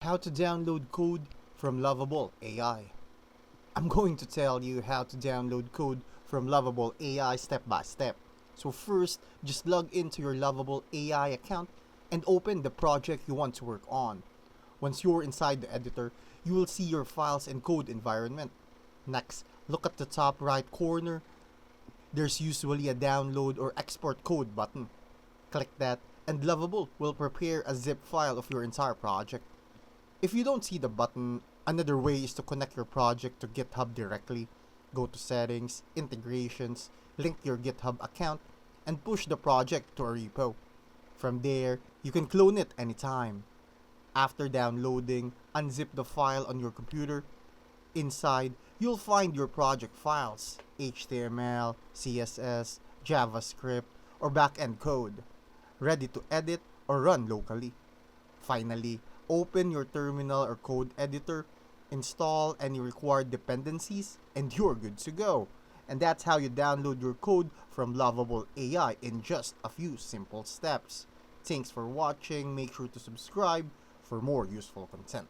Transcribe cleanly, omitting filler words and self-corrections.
How to download code from Lovable AI. I'm going to tell you how to download code from Lovable AI step by step. So first, just log into your Lovable AI account and open the project you want to work on. Once you're inside the editor, you will see your files and code environment. Next, look at the top right corner. There's usually a download or export code button. Click that and Lovable will prepare a zip file of your entire project. If you don't see the button, another way is to connect your project to GitHub directly. Go to Settings, Integrations, link your GitHub account, and push the project to a repo. From there, you can clone it anytime. After downloading, unzip the file on your computer. Inside, you'll find your project files, HTML, CSS, JavaScript, or backend code, ready to edit or run locally. Finally, open your terminal or code editor, install any required dependencies, and you're good to go. And that's how you download your code from Lovable AI in just a few simple steps. Thanks for watching. Make sure to subscribe for more useful content.